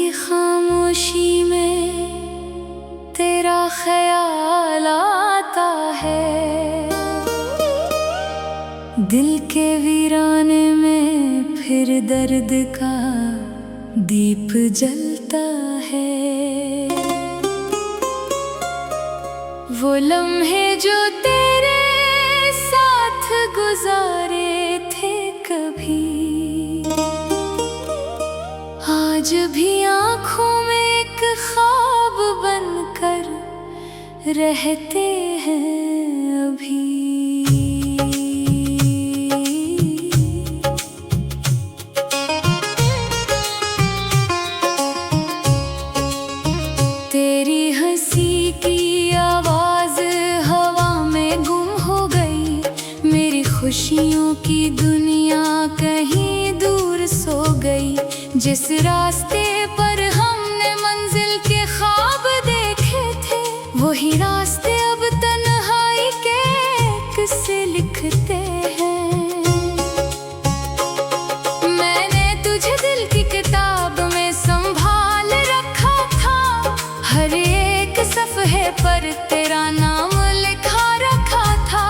कभी खामोशी में तेरा ख्याल आता है, दिल के वीराने में फिर दर्द का दीप जलता है। वो लम्हे जो तेरे साथ गुजारे थे कभी, आज भी आँखों में एक ख्वाब बनकर रहते हैं अभी। तेरी हंसी की आवाज हवा में गुम हो गई, मेरी खुशियों की दुनिया कहीं दूर सो गई। जिस रास्ते पर हमने मंजिल के ख्वाब देखे थे, वही रास्ते अब तन्हाई के किस्से लिखते हैं। मैंने तुझे दिल की किताब में संभाल रखा था, हर एक सफ़हे पर तेरा नाम लिखा रखा था।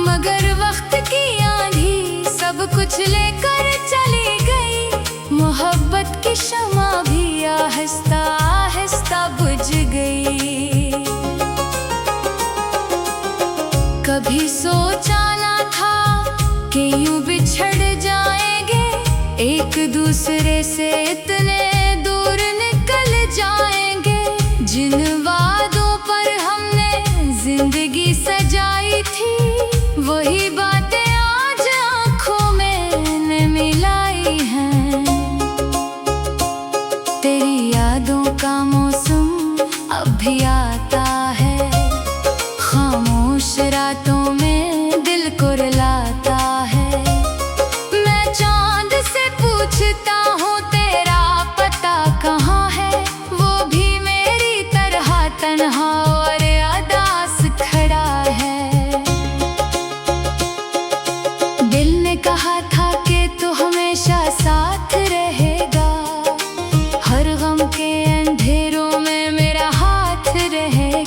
मगर वक्त की आंधी सब कुछ लेकर चली गई, मोहब्बत की शमा भी आहिस्ता आहिस्ता बुझ गई। कभी सोचा ना था कि यूं बिछड़ जाएंगे, एक दूसरे से इतने दूर निकल जाएंगे। जिन वादों पर हमने जिंदगी सजाई थी, वही बातें आज आंखों में मिलाई हैं। तेरी यादों का मौसम अब भी आता है, खामोश रातों में दिल को रुलाता है। मैं चांद से पूछता हूँ तेरा पता कहाँ है, वो भी मेरी तरह तन्हा और उदास खड़ा है। दिल ने कहा था कि तू हमेशा साथ रहेगा, हर गम के अंधेरों में मेरा हाथ रहेगा।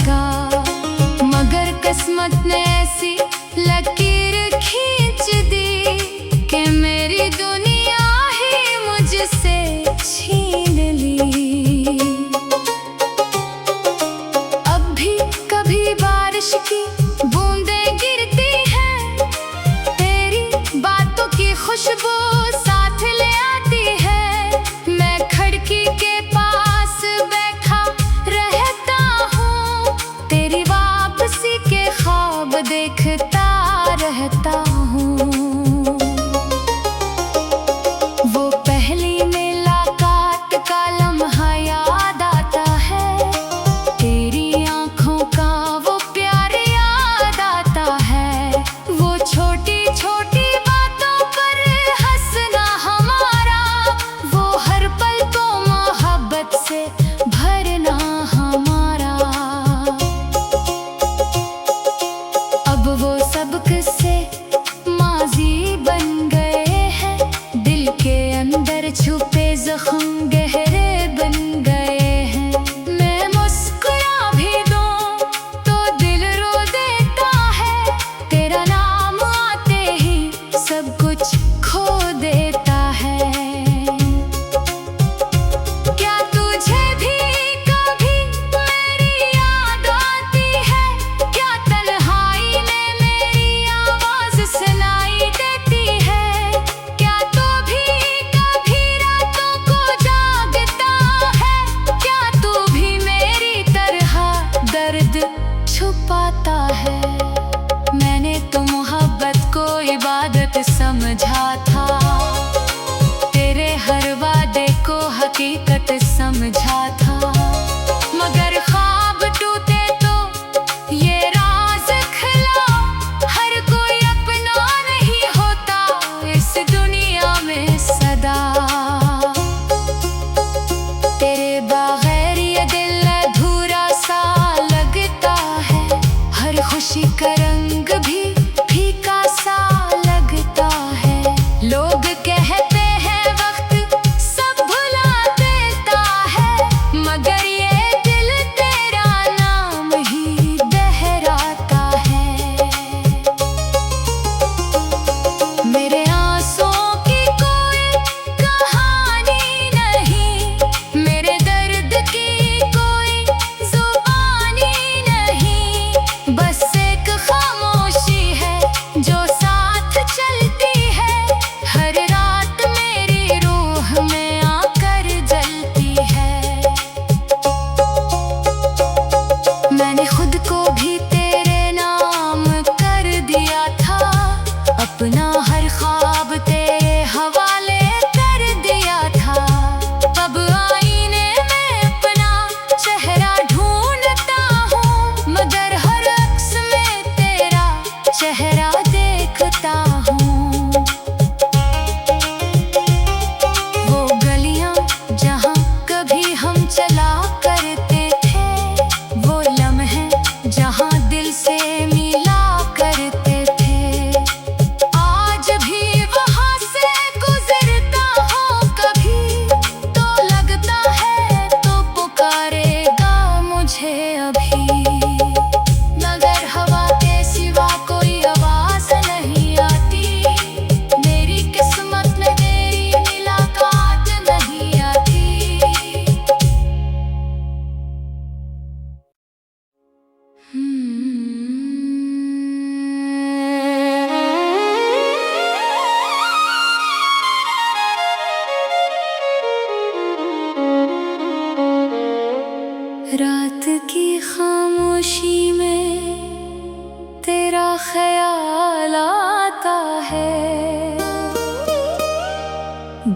रात की खामोशी में तेरा ख्याल आता है,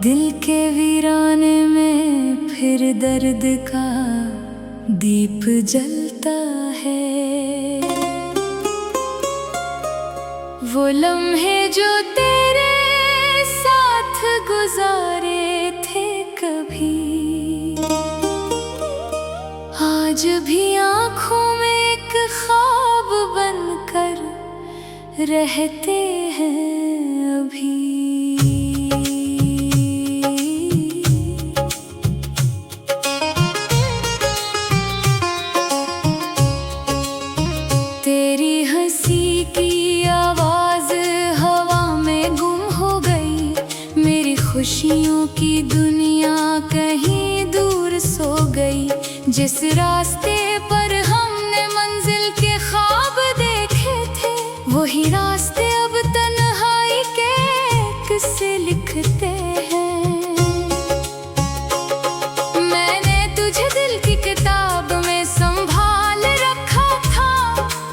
दिल के वीराने में फिर दर्द का दीप जलता है। वो लम्हे जो तेरे साथ गुजारे थे कभी, आज भी आँखों में एक ख्वाब बनकर रहते हैं अभी। तेरी हंसी की आवाज हवा में गुम हो गई, मेरी खुशियों की दुनिया कहीं दूर सो गई। जिस रास्ते पर हमने मंजिल के ख्वाब देखे थे, वही रास्ते अब तन्हाई के किस्से लिखते हैं। मैंने तुझे दिल की किताब में संभाल रखा था,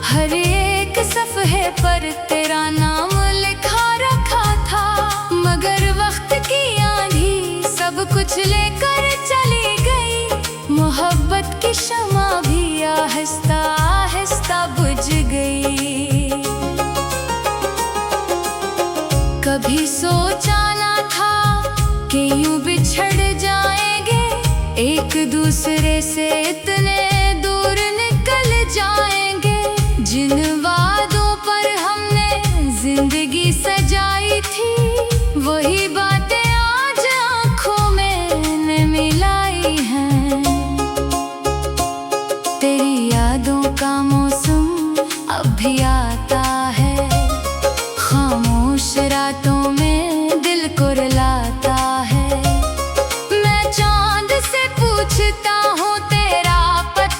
हर एक सफ़हे पर तेरा नाम लिखा रखा था। मगर वक्त की आंधी सब कुछ लेकर चली गई, मोहब्बत की शमा भी आहिस्ता आहिस्ता बुझ गई। कभी सोचा ना था कि यूं बिछड़ जाएंगे, एक दूसरे से इतने दूर निकल जाएंगे। जिन वादों पर हमने जिंदगी सजाई थी, वही बातें आज आंखों में मिलाई हैं। तेरी यादों का मौसम अब भी आता है, खामोश रातों में दिल को रुलाता है। मैं चांद से पूछता हूँ तेरा पता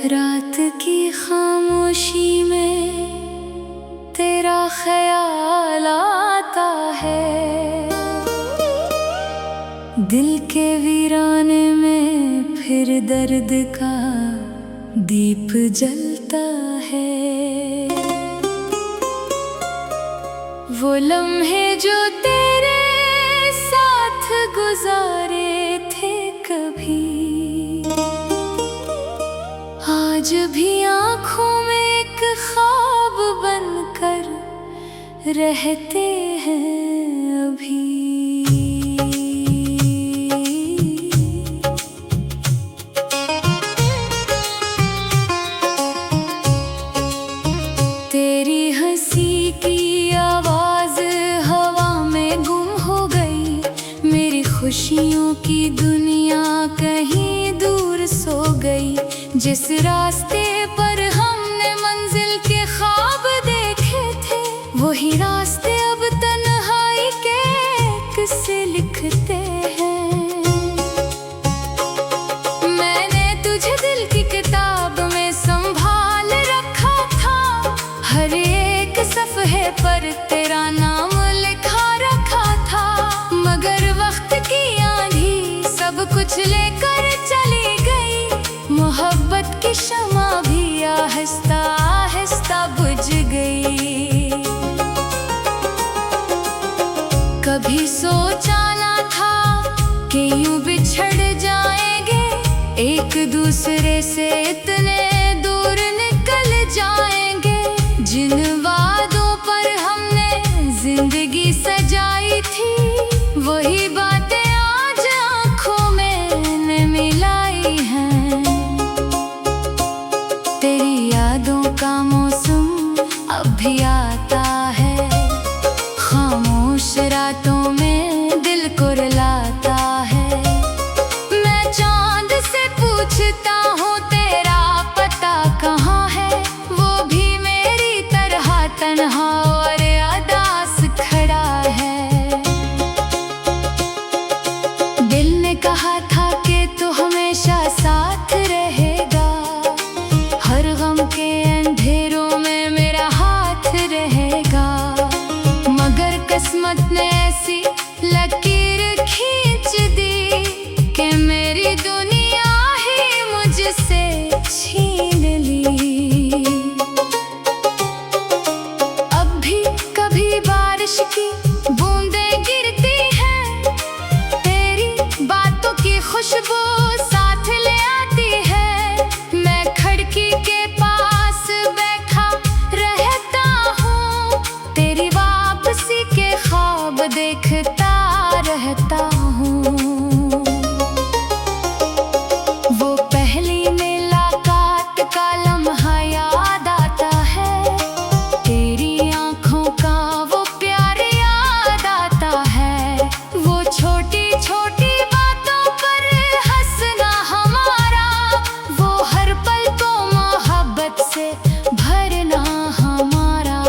रात की खामोशी में तेरा ख्याल आता है, दिल के वीराने में फिर दर्द का दीप जलता है। वो लम्हे जो तेरे साथ गुजारे थे कभी, आज भी आँखों में एक ख्वाब बनकर रहते हैं अभी। तेरी हंसी की आवाज हवा में गुम हो गई, मेरी खुशियों की दुनिया कहीं दूर सो गई। जिस रास्ते पर हमने मंजिल के ख्वाब देखे थे, वही रास्ते अब तन्हाई के किस्से लिखते हैं। मैंने तुझे दिल की किताब में संभाल रखा था, हर एक सफ़हे पर तेरा नाम लिखा रखा था। मगर वक्त की आंधी सब कुछ लेकर चली गई, मोहब्बत की शमा भी आहिस्ता आहिस्ता बुझ गई। कभी सोचा ना था कि यूं बिछड़ जाएंगे, एक दूसरे से इतने दूर निकल जाएंगे। जिन वादों पर हमने जिंदगी सजाई थी, वही बातें आज आंखों में मिलाई हैं। तेरी यादों का मौसम अब भी आता है, खामोश रातों में दिल को रुलाता है। मैं चांद से पूछता हूँ तेरा पता कहाँ है, वो भी मेरी तरह तन्हा और उदास खड़ा है। दिल ने कहा था कि तू हमेशा साथ रहेगा, हर गम के अंधेरों में मेरा हाथ रहेगा। मगर किस्मत ने ऐसी लकीर खींच दी कि मेरी दुनिया ही मुझसे छीन ली। अब भी कभी बारिश की बूंदें गिरती हैं, तेरी बातों की खुशबू साथ ले आती है। मैं खिड़की के पास बैठा रहता हूँ, तेरी वापसी के ख्वाब देखता रहता हूँ। वो पहली मुलाकात का लम्हा याद आता है, तेरी आंखों का वो प्यार याद आता है। वो छोटी छोटी बातों पर हंसना हमारा, वो हर पल को मोहब्बत से भरना हमारा।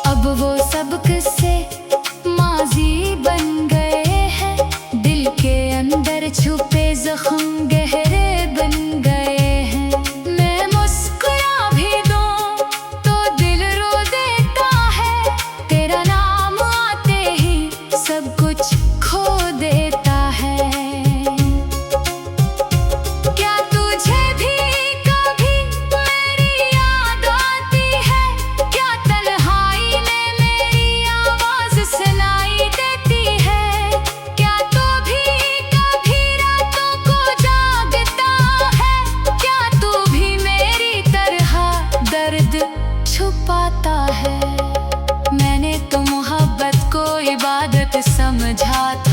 अब वो सब किस्से माजी बन गए हैं, दिल के अंदर छुपे जख्म गहरे बन गए हैं। मैं मुस्कुरा भी दूं तो दिल रो देता है, तेरा नाम आते ही सब कुछ खो देता है। क्या तुझे भी कभी मेरी याद आती है, क्या तन्हाई में मेरी आवाज सुनाई देती है? क्या तू भी कभी रातों को जागता है, क्या तू भी मेरी तरह दर्द छुपाता है? मैंने तो मोहब्बत को इबादत समझा था,